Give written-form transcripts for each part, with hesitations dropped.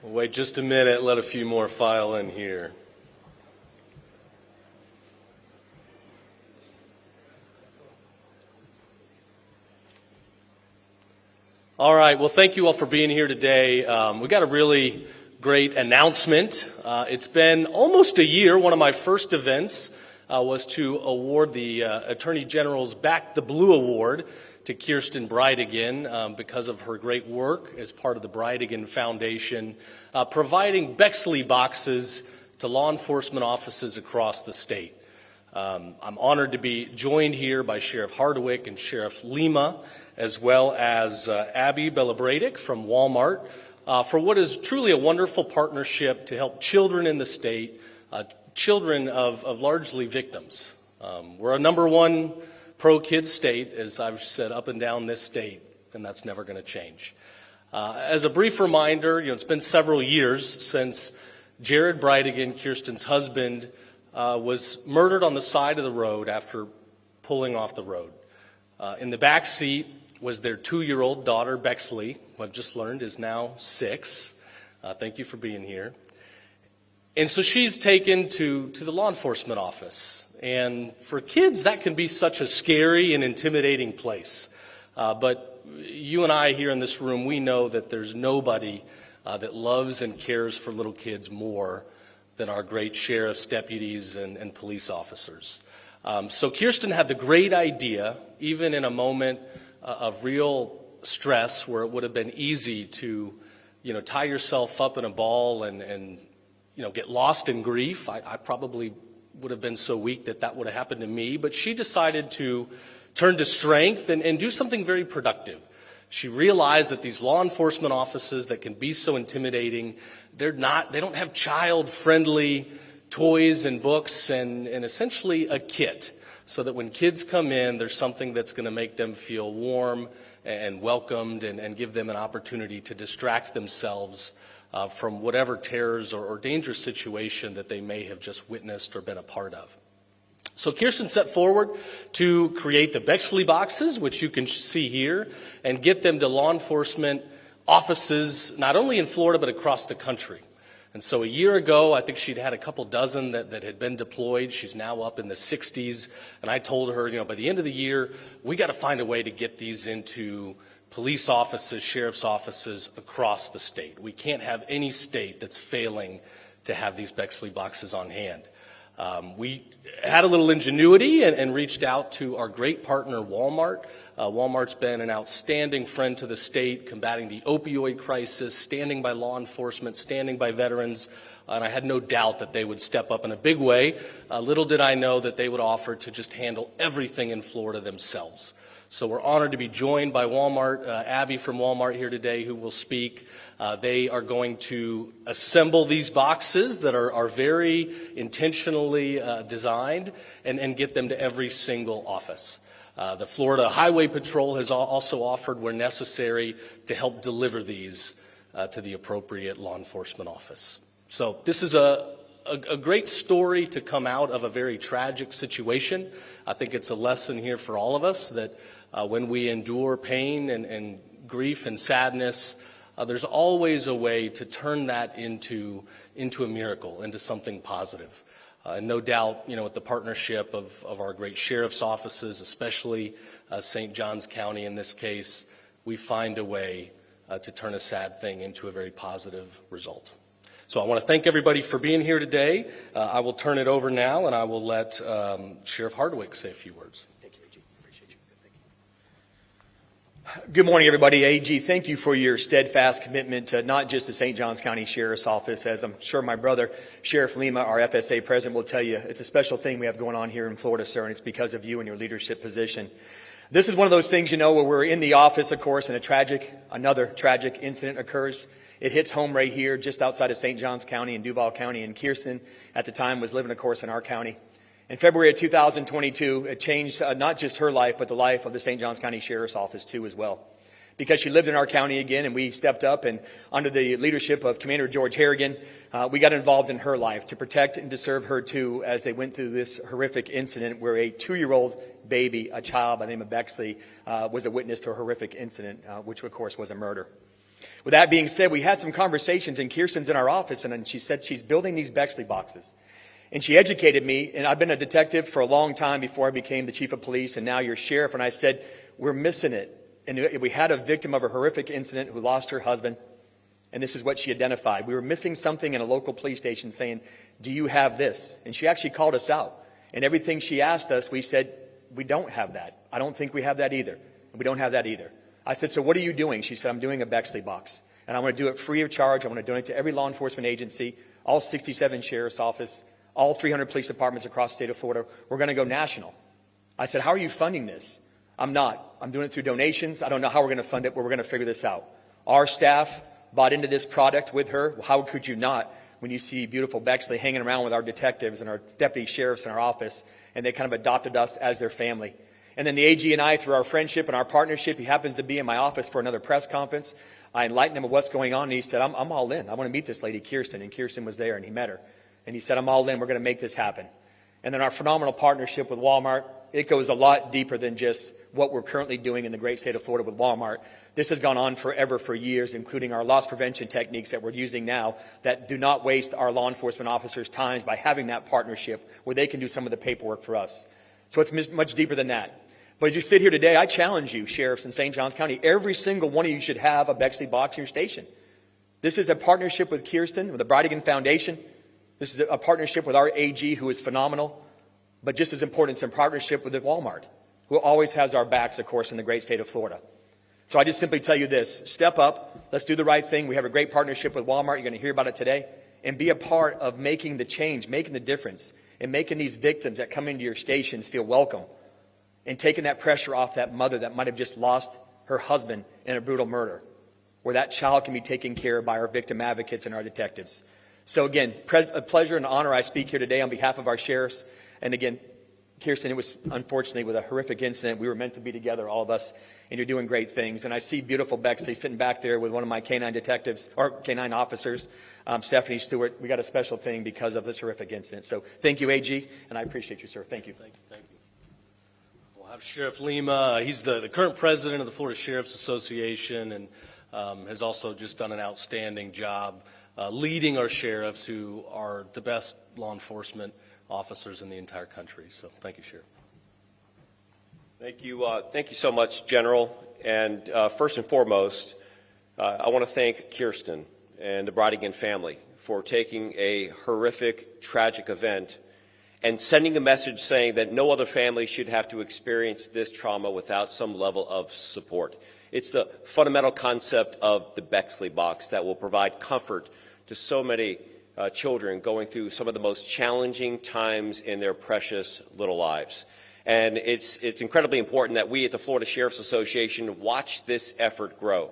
We'll wait just a minute, let a few more file in here. All right, well, thank you all for being here today. We got a really great announcement. It's been almost a year. One of my first events was to award the Attorney General's Back the Blue Award to Kirsten Bridegan because of her great work as part of the Bridegan Foundation, providing Bexley boxes to law enforcement offices across the state. I'm honored to be joined here by Sheriff Hardwick and Sheriff Lemma, as well as Abby Bellabradic from Walmart, for what is truly a wonderful partnership to help children in the state, children of largely victims. We're a #1 pro-kids state, as I've said, up and down this state, and that's never going to change. As a brief reminder, it's been several years since Jared Bridegan, Kirsten's husband, was murdered on the side of the road after pulling off the road. In the back seat was their 2-year-old daughter, Bexley, who I've just learned is now 6. Thank you for being here. And so she's taken to the law enforcement office. And for kids, that can be such a scary and intimidating place. But you and I here in this room, we know that there's nobody that loves and cares for little kids more than our great sheriffs, deputies, and police officers. So Kirsten had the great idea, even in a moment of real stress where it would have been easy to, tie yourself up in a ball and get lost in grief. I probably would have been so weak that would have happened to me. But she decided to turn to strength and do something very productive. She realized that these law enforcement offices that can be so intimidating, they don't have child-friendly toys and books and essentially a kit, so that when kids come in, there's something that's going to make them feel warm and welcomed and give them an opportunity to distract themselves from whatever terrors or dangerous situation that they may have just witnessed or been a part of. So Kirsten set forward to create the Bexley boxes, which you can see here, and get them to law enforcement offices, not only in Florida, but across the country. And so a year ago, I think she'd had a couple dozen that had been deployed. She's now up in the 60s. And I told her, by the end of the year, we got to find a way to get these into police offices, sheriff's offices across the state. We can't have any state that's failing to have these Bexley boxes on hand. We had a little ingenuity and reached out to our great partner, Walmart. Walmart's been an outstanding friend to the state, combating the opioid crisis, standing by law enforcement, standing by veterans, and I had no doubt that they would step up in a big way. Little did I know that they would offer to just handle everything in Florida themselves. So we're honored to be joined by Walmart, Abby from Walmart here today, who will speak. They are going to assemble these boxes that are very intentionally designed and get them to every single office. The Florida Highway Patrol has also offered, where necessary, to help deliver these to the appropriate law enforcement office. So this is a great story to come out of a very tragic situation. I think it's a lesson here for all of us that when we endure pain and grief and sadness, there's always a way to turn that into a miracle, into something positive. And no doubt, with the partnership of our great sheriff's offices, especially St. Johns County in this case, we find a way to turn a sad thing into a very positive result. So I want to thank everybody for being here today. I will turn it over now, and I will let Sheriff Hardwick say a few words. Thank you, AG. Appreciate you. Thank you. Good morning, everybody. AG, thank you for your steadfast commitment to not just the St. Johns County Sheriff's Office. As I'm sure my brother, Sheriff Lemma, our FSA president, will tell you, it's a special thing we have going on here in Florida, sir, and it's because of you and your leadership position. This is one of those things, where we're in the office, of course, and another tragic incident occurs. It hits home right here, just outside of St. Johns County and Duval County. And Kirsten, at the time, was living, of course, in our county. In February of 2022, it changed not just her life, but the life of the St. Johns County Sheriff's Office, too, as well. Because she lived in our county again, and we stepped up, and under the leadership of Commander George Harrigan, we got involved in her life to protect and to serve her, too, as they went through this horrific incident where a 2-year-old baby, a child by the name of Bexley, was a witness to a horrific incident, which, of course, was a murder. With that being said, we had some conversations, and Kirsten's in our office, and she said she's building these Bexley boxes. And she educated me, and I've been a detective for a long time before I became the chief of police, and now you're sheriff. And I said, we're missing it. And we had a victim of a horrific incident who lost her husband, and this is what she identified. We were missing something in a local police station saying, do you have this? And she actually called us out. And everything she asked us, we said, we don't have that. I don't think we have that either. We don't have that either. I said, so what are you doing? She said, I'm doing a Bexley box. And I want to do it free of charge. I want to donate to every law enforcement agency, all 67 sheriff's office, all 300 police departments across the state of Florida. We're going to go national. I said, how are you funding this? I'm not. I'm doing it through donations. I don't know how we're going to fund it, but we're going to figure this out. Our staff bought into this product with her. How could you not when you see beautiful Bexley hanging around with our detectives and our deputy sheriffs in our office, and they kind of adopted us as their family. And then the AG and I, through our friendship and our partnership, he happens to be in my office for another press conference. I enlightened him of what's going on, and he said, I'm all in. I want to meet this lady, Kirsten. And Kirsten was there, and he met her. And he said, I'm all in. We're going to make this happen. And then our phenomenal partnership with Walmart, it goes a lot deeper than just what we're currently doing in the great state of Florida with Walmart. This has gone on forever, for years, including our loss prevention techniques that we're using now that do not waste our law enforcement officers' time by having that partnership where they can do some of the paperwork for us. So it's much deeper than that. But as you sit here today, I challenge you, sheriffs in St. Johns County, every single one of you should have a Bexley box in your station. This is a partnership with Kirsten, with the Brightigan Foundation. This is a partnership with our AG, who is phenomenal. But just as important, it's a partnership with Walmart, who always has our backs, of course, in the great state of Florida. So I just simply tell you this, step up, let's do the right thing. We have a great partnership with Walmart. You're going to hear about it today. And be a part of making the change, making the difference, and making these victims that come into your stations feel welcome, and taking that pressure off that mother that might have just lost her husband in a brutal murder, where that child can be taken care of by our victim advocates and our detectives. So again, a pleasure and honor I speak here today on behalf of our sheriffs. And again, Kirsten, it was unfortunately with a horrific incident. We were meant to be together, all of us, and you're doing great things. And I see beautiful Bexley sitting back there with one of my canine detectives, or canine officers, Stephanie Stewart. We got a special thing because of this horrific incident. So thank you, AG, and I appreciate you, sir. Thank you. Thank you. We'll have Sheriff Lemma. He's the current president of the Florida Sheriffs Association, and has also just done an outstanding job leading our sheriffs, who are the best law enforcement officers in the entire country. So thank you, Sheriff. Thank you so much, General. And first and foremost, I want to thank Kirsten and the Brightigan family for taking a horrific, tragic event and sending a message saying that no other family should have to experience this trauma without some level of support. It's the fundamental concept of the Bexley box that will provide comfort to so many children going through some of the most challenging times in their precious little lives. And it's incredibly important that we at the Florida Sheriffs Association watch this effort grow.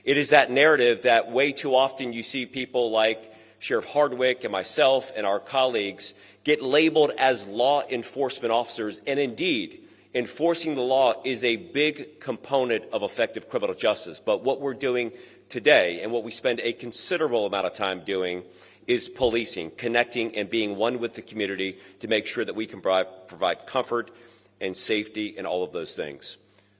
It is that narrative that way too often you see people like Sheriff Hardwick and myself and our colleagues get labeled as law enforcement officers, and indeed, enforcing the law is a big component of effective criminal justice. But what we're doing today, and what we spend a considerable amount of time doing, is policing, connecting, and being one with the community to make sure that we can provide comfort and safety and all of those things.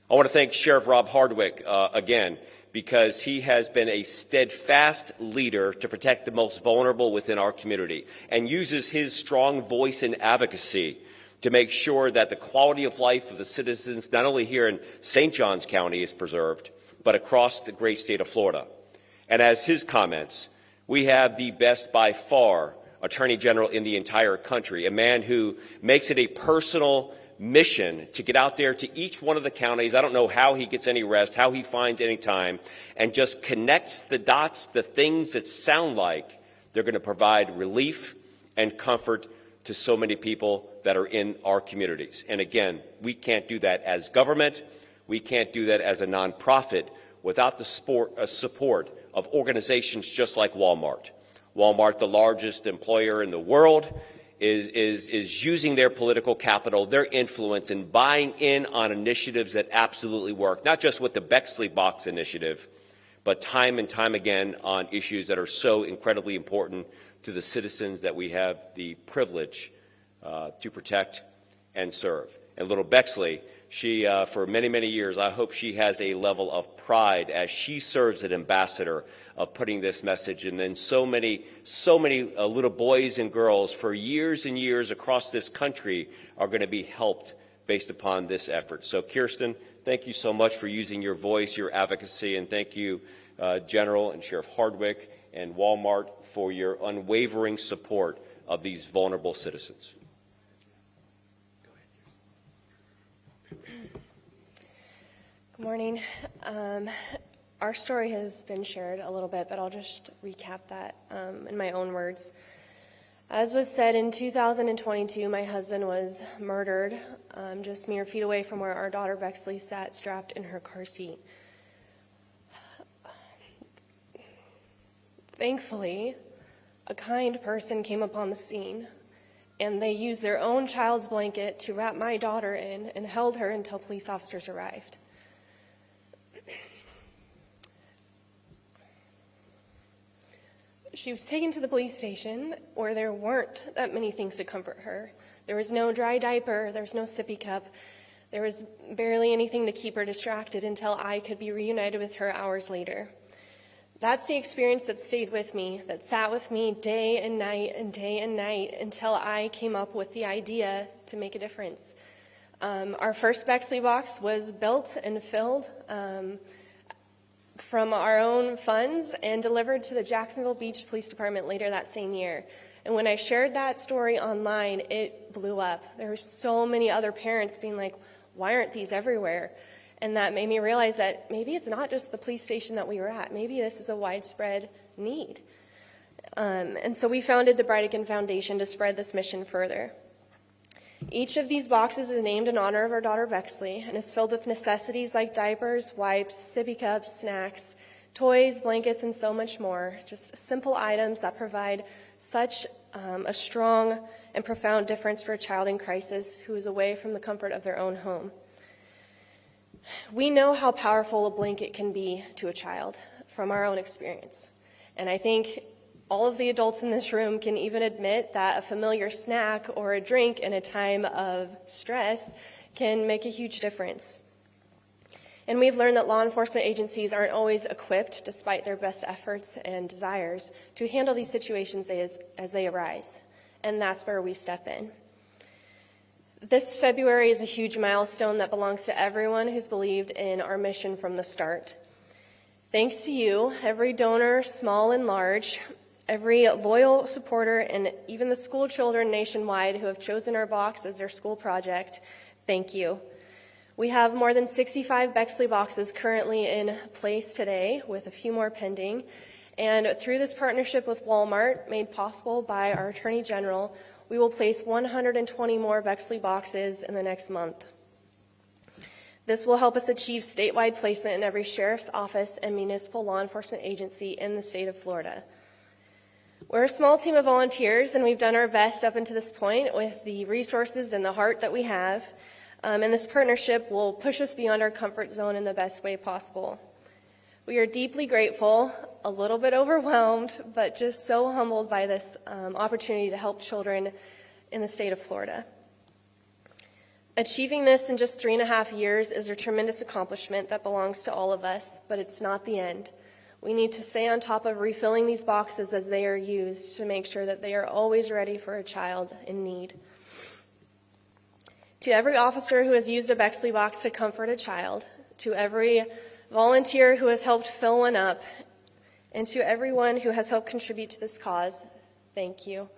I want to thank Sheriff Rob Hardwick again, because he has been a steadfast leader to protect the most vulnerable within our community and uses his strong voice and advocacy to make sure that the quality of life of the citizens, not only here in St. Johns County, is preserved, but across the great state of Florida. And as his comments, we have the best by far Attorney General in the entire country, a man who makes it a personal mission to get out there to each one of the counties. I don't know how he gets any rest, how he finds any time, and just connects the dots, the things that sound like they're going to provide relief and comfort to so many people that are in our communities. And again, we can't do that as government. We can't do that as a nonprofit without the support of organizations just like Walmart. Walmart, the largest employer in the world, is using their political capital, their influence, and buying in on initiatives that absolutely work, not just with the Bexley Box initiative, but time and time again on issues that are so incredibly important to the citizens that we have the privilege to protect and serve. And little Bexley She, for many, many years, I hope she has a level of pride as she serves as an ambassador of putting this message. And then so many little boys and girls for years and years across this country are going to be helped based upon this effort. So, Kirsten, thank you so much for using your voice, your advocacy, and thank you, General and Sheriff Hardwick and Walmart, for your unwavering support of these vulnerable citizens. Good morning. Our story has been shared a little bit, but I'll just recap that in my own words. As was said, in 2022, my husband was murdered just mere feet away from where our daughter Bexley sat strapped in her car seat. Thankfully, a kind person came upon the scene, and they used their own child's blanket to wrap my daughter in and held her until police officers arrived. She was taken to the police station where there weren't that many things to comfort her. There was no dry diaper, there was no sippy cup, there was barely anything to keep her distracted until I could be reunited with her hours later. That's the experience that stayed with me, that sat with me day and night until I came up with the idea to make a difference. Our first Bexley box was built and filled from our own funds and delivered to the Jacksonville Beach Police Department later that same year. And when I shared that story online, it blew up. There were so many other parents being like, why aren't these everywhere? And that made me realize that maybe it's not just the police station that we were at. Maybe this is a widespread need. And so we founded the Bradigan Foundation to spread this mission further. Each of these boxes is named in honor of our daughter Bexley and is filled with necessities like diapers, wipes, sippy cups, snacks, toys, blankets, and so much more. Just simple items that provide such a strong and profound difference for a child in crisis who is away from the comfort of their own home. We know how powerful a blanket can be to a child from our own experience. And I think all of the adults in this room can even admit that a familiar snack or a drink in a time of stress can make a huge difference. And we've learned that law enforcement agencies aren't always equipped, despite their best efforts and desires, to handle these situations as they arise. And that's where we step in. This February is a huge milestone that belongs to everyone who's believed in our mission from the start. Thanks to you, every donor, small and large, every loyal supporter, and even the school children nationwide who have chosen our box as their school project, thank you. We have more than 65 Bexley boxes currently in place today, with a few more pending. And through this partnership with Walmart, made possible by our Attorney General, we will place 120 more Bexley boxes in the next month. This will help us achieve statewide placement in every sheriff's office and municipal law enforcement agency in the state of Florida. We're a small team of volunteers, and we've done our best up until this point with the resources and the heart that we have. And this partnership will push us beyond our comfort zone in the best way possible. We are deeply grateful, a little bit overwhelmed, but just so humbled by this opportunity to help children in the state of Florida. Achieving this in just 3.5 years is a tremendous accomplishment that belongs to all of us, but it's not the end. We need to stay on top of refilling these boxes as they are used to make sure that they are always ready for a child in need. To every officer who has used a Bexley box to comfort a child, to every volunteer who has helped fill one up, and to everyone who has helped contribute to this cause, thank you.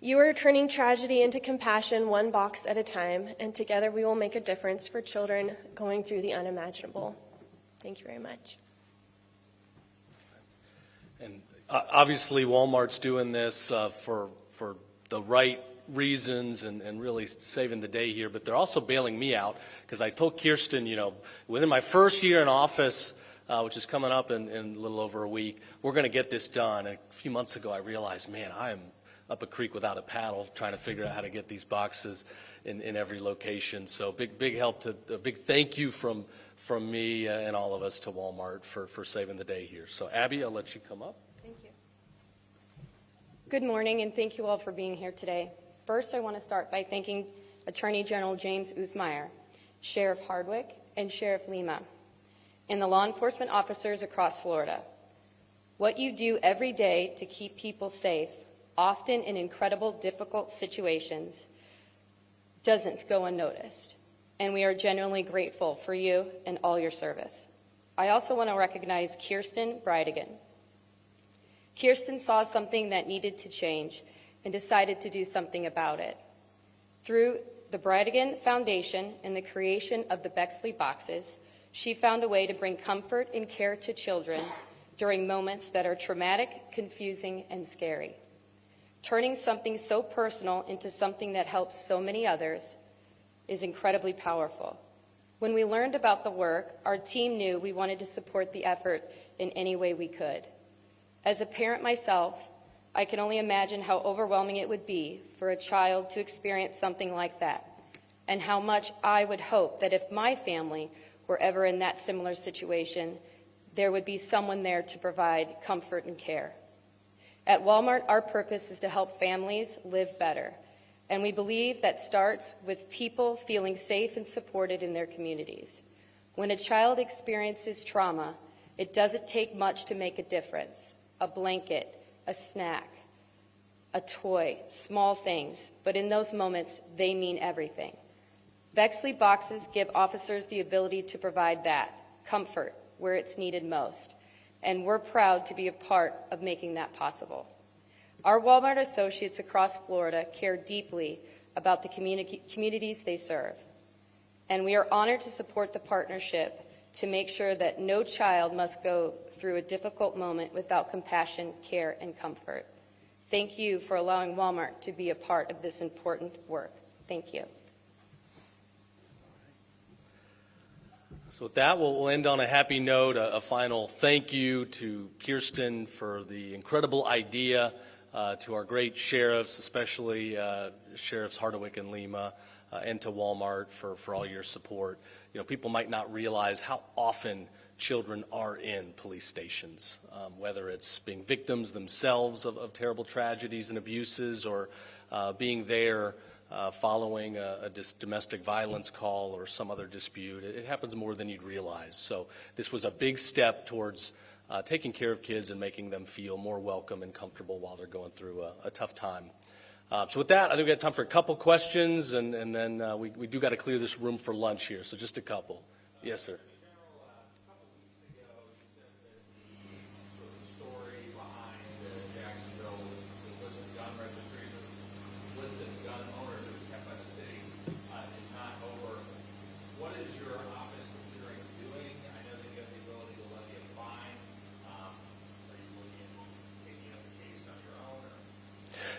You are turning tragedy into compassion one box at a time, and together we will make a difference for children going through the unimaginable. Thank you very much. And obviously Walmart's doing this for the right reasons and really saving the day here, but they're also bailing me out because I told Kirsten, within my first year in office, which is coming up in a little over a week, we're going to get this done. And a few months ago, I realized, man, I am up a creek without a paddle trying to figure out how to get these boxes in every location. So big help to a big thank you from me and all of us to Walmart for saving the day here. So Abby, I'll let you come up. Thank you. Good morning, and thank you all for being here today. First, I want to start by thanking Attorney General James Uthmeier. Sheriff Hardwick, and Sheriff Lemma, and the law enforcement officers across Florida. What you do every day to keep people safe, often in incredible, difficult situations, doesn't go unnoticed, and we are genuinely grateful for you and all your service. I also want to recognize Kirsten Bridigan. Kirsten saw something that needed to change and decided to do something about it. Through the Bridigan Foundation and the creation of the Bexley Boxes, she found a way to bring comfort and care to children during moments that are traumatic, confusing, and scary. Turning something so personal into something that helps so many others is incredibly powerful. When we learned about the work, our team knew we wanted to support the effort in any way we could. As a parent myself, I can only imagine how overwhelming it would be for a child to experience something like that, and how much I would hope that if my family were ever in that similar situation, there would be someone there to provide comfort and care. At Walmart, our purpose is to help families live better, and we believe that starts with people feeling safe and supported in their communities. When a child experiences trauma, it doesn't take much to make a difference. A blanket, a snack, a toy, small things, but in those moments, they mean everything. Bexley Boxes give officers the ability to provide that, comfort, where it's needed most, and we're proud to be a part of making that possible. Our Walmart associates across Florida care deeply about the communities they serve, and we are honored to support the partnership to make sure that no child must go through a difficult moment without compassion, care, and comfort. Thank you for allowing Walmart to be a part of this important work. Thank you. So with that, we'll end on a happy note. A final thank you to Kirsten for the incredible idea, to our great sheriffs, especially Sheriffs Hardwick and Lemma, and to Walmart for all your support. You know, people might not realize how often children are in police stations, whether it's being victims themselves of terrible tragedies and abuses, or being there following a domestic violence call or some other dispute. It happens more than you'd realize. So this was a big step towards taking care of kids and making them feel more welcome and comfortable while they're going through a tough time. So with that, I think we got time for a couple questions, and then we do got to clear this room for lunch here, so just a couple. Yes, sir.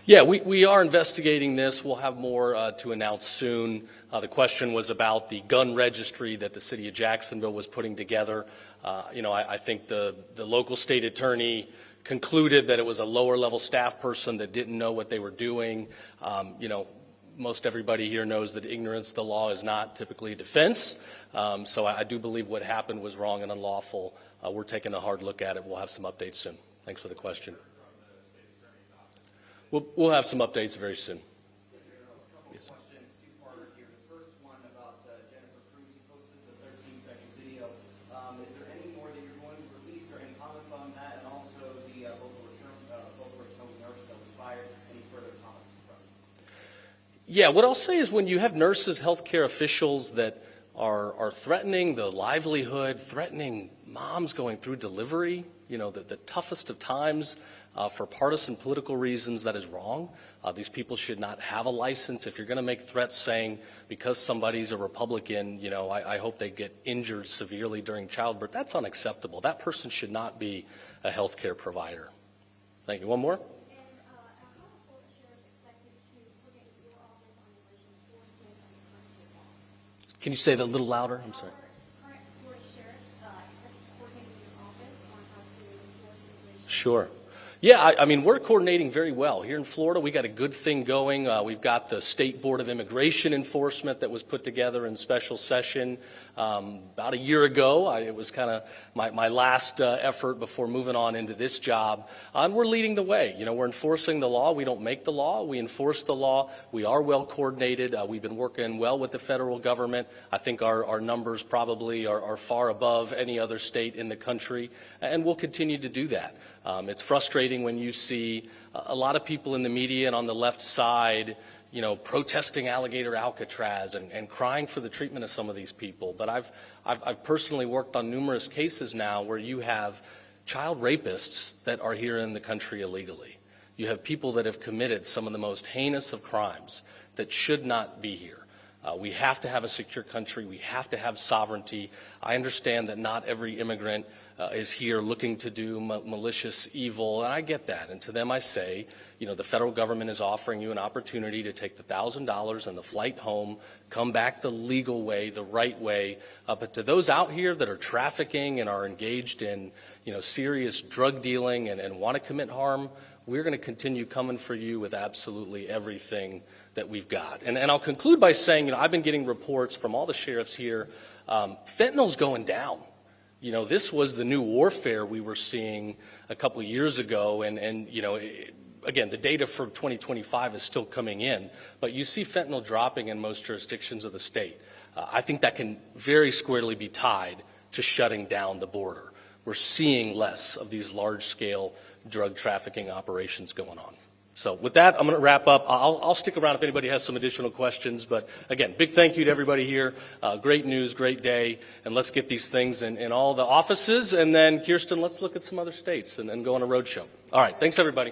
Yeah, we are investigating this. We'll have more to announce soon. The question was about the gun registry that the city of Jacksonville was putting together. I think the local state attorney concluded that it was a lower level staff person that didn't know what they were doing. Most everybody here knows that ignorance of the law is not typically a defense. So I do believe what happened was wrong and unlawful. We're taking a hard look at it. We'll have some updates soon. Thanks for the question. We'll have some updates very soon. Yes. Questions, two-parter here. The first one about Jennifer Cruz, who posted the 13-second video. Is there any more that you're going to release or any comments on that? And also the local return nurse that was fired. Any further comments from you? Yeah, what I'll say is when you have nurses, healthcare officials that are threatening the livelihood, threatening moms going through delivery, the toughest of times, for partisan political reasons, that is wrong. These people should not have a license. If you're going to make threats saying because somebody's a Republican, I hope they get injured severely during childbirth, that's unacceptable. That person should not be a health care provider. Thank you. One more? Can you say that a little louder? I'm sorry. Sure. Yeah, I mean, we're coordinating very well. Here in Florida, we got a good thing going. We've got the State Board of Immigration Enforcement that was put together in special session about a year ago. It was kind of my last effort before moving on into this job. And we're leading the way. You know, we're enforcing the law. We don't make the law. We enforce the law. We are well coordinated. We've been working well with the federal government. I think our numbers probably are far above any other state in the country, and we'll continue to do that. It's frustrating when you see a lot of people in the media and on the left side, you know, protesting alligator Alcatraz and crying for the treatment of some of these people. But I've personally worked on numerous cases now where you have child rapists that are here in the country illegally. You have people that have committed some of the most heinous of crimes that should not be here. We have to have a secure country. We have to have sovereignty. I understand that not every immigrant is here looking to do malicious evil, and I get that. And to them I say, you know, the federal government is offering you an opportunity to take the $1,000 and the flight home, come back the legal way, the right way. But to those out here that are trafficking and are engaged in, you know, serious drug dealing and want to commit harm, we're going to continue coming for you with absolutely everything that we've got. And I'll conclude by saying, you know, I've been getting reports from all the sheriffs here. Fentanyl's going down. You know, this was the new warfare we were seeing a couple of years ago, and you know, again, the data for 2025 is still coming in, but you see fentanyl dropping in most jurisdictions of the state. I think that can very squarely be tied to shutting down the border. We're seeing less of these large-scale drug trafficking operations going on. So with that, I'm going to wrap up. I'll stick around if anybody has some additional questions. But again, big thank you to everybody here. Great news, great day. And let's get these things in all the offices. And then, Kirsten, let's look at some other states and go on a road show. All right. Thanks, everybody.